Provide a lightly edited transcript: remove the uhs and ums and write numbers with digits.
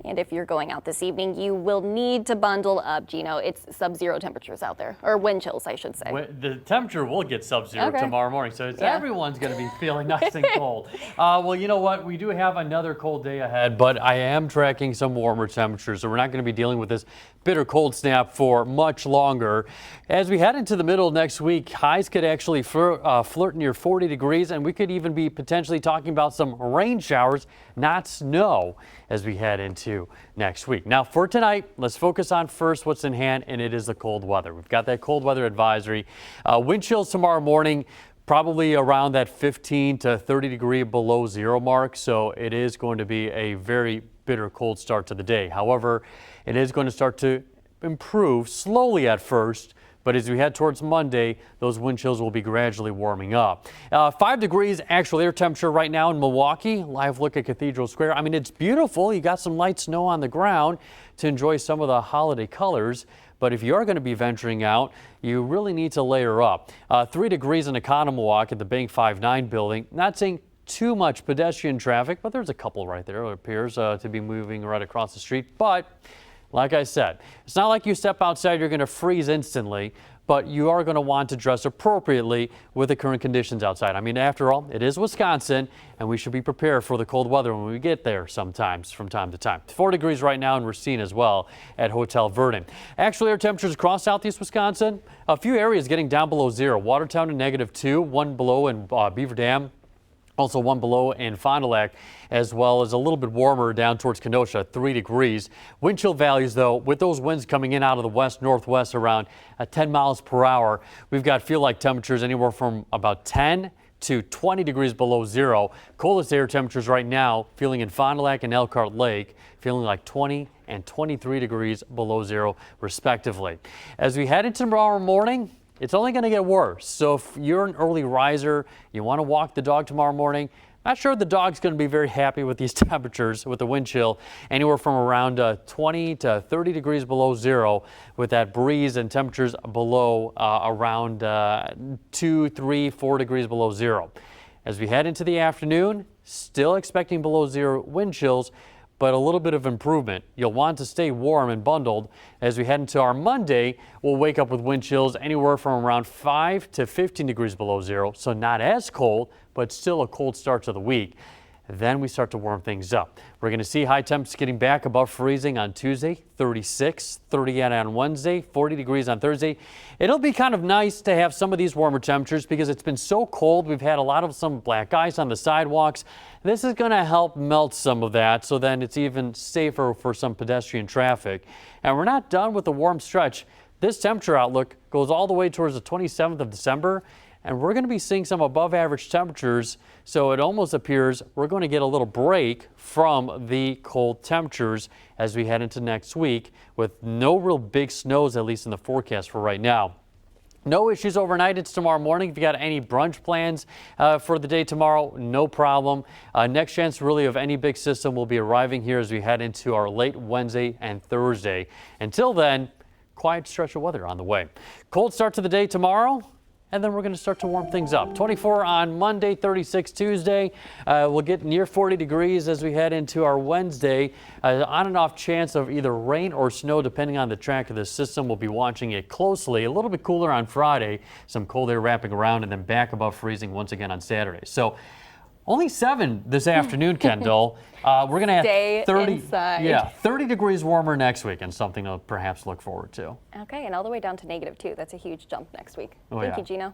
And if you're going out this evening, you will need to bundle up, Gino. It's sub-zero temperatures out there, or wind chills, I should say. The temperature will get sub-zero tomorrow morning, so everyone's going to be feeling nice and cold. Well, you know what? We do have another cold day ahead, but I am tracking some warmer temperatures, so we're not going to be dealing with this bitter cold snap for much longer. As we head into the middle of next week, highs could actually flirt near 40 degrees, and we could even be potentially talking about some rain showers, not snow, as we head into next week. Now for tonight, let's focus on first what's in hand, and it is the cold weather. We've got that cold weather advisory. Wind chills tomorrow morning, probably around that 15 to 30 degree below zero mark. So it is going to be a very bitter cold start to the day. However, it is going to start to improve slowly at first. But as we head towards Monday, those wind chills will be gradually warming up. 5 degrees actual air temperature right now in Milwaukee. Live look at Cathedral Square. I mean, it's beautiful. You got some light snow on the ground to enjoy some of the holiday colors. But if you are going to be venturing out, you really need to layer up. 3 degrees in Economilwaukee at the Bank 59 building. Not seeing too much pedestrian traffic, but there's a couple right there. It appears to be moving right across the street. But like I said, it's not like you step outside, you're going to freeze instantly, but you are going to want to dress appropriately with the current conditions outside. I mean, after all, it is Wisconsin, and we should be prepared for the cold weather when we get there sometimes from time to time. 4 degrees right now in Racine as well at Hotel Vernon. Actual air temperatures across southeast Wisconsin, a few areas getting down below zero. Watertown to -2, 1 below in Beaver Dam. Also 1 below in Fond du Lac, as well as a little bit warmer down towards Kenosha, 3 degrees. Wind chill values, though, with those winds coming in out of the west-northwest around 10 miles per hour, we've got feel-like temperatures anywhere from about 10 to 20 degrees below zero. Coldest air temperatures right now, feeling in Fond du Lac and Elkhart Lake, feeling like 20 and 23 degrees below zero, respectively. As we head into tomorrow morning, it's only going to get worse. So if you're an early riser, you want to walk the dog tomorrow morning, not sure the dog's going to be very happy with these temperatures with the wind chill, anywhere from around 20 to 30 degrees below zero with that breeze and temperatures below around 2, 3, 4 degrees below zero. As we head into the afternoon, still expecting below zero wind chills, but a little bit of improvement. You'll want to stay warm and bundled. As we head into our Monday, we'll wake up with wind chills anywhere from around 5 to 15 degrees below zero, so not as cold, but still a cold start to the week. Then we start to warm things up. We're going to see high temps getting back above freezing on Tuesday, 36, 30 on Wednesday, 40 degrees on Thursday. It'll be kind of nice to have some of these warmer temperatures because it's been so cold. We've had a lot of some black ice on the sidewalks. This is going to help melt some of that, so then it's even safer for some pedestrian traffic. And we're not done with the warm stretch. This temperature outlook goes all the way towards the 27th of December. And we're going to be seeing some above average temperatures, so it almost appears we're going to get a little break from the cold temperatures as we head into next week with no real big snows, at least in the forecast for right now. No issues overnight. It's tomorrow morning. If you got any brunch plans for the day tomorrow, no problem. Next chance really of any big system will be arriving here as we head into our late Wednesday and Thursday. Until then, quiet stretch of weather on the way. Cold start to the day tomorrow. And then we're going to start to warm things up. 24 on Monday, 36 Tuesday. We'll get near 40 degrees as we head into our Wednesday. On and off chance of either rain or snow depending on the track of the system. We'll be watching it closely. A little bit cooler on Friday. Some cold air wrapping around and then back above freezing once again on Saturday. So only 7 this afternoon, Kendall. We're going to have Stay 30, inside. Yeah, 30 degrees warmer next week and something to perhaps look forward to. Okay, and all the way down to -2. That's a huge jump next week. Oh, Thank yeah. you, Gino.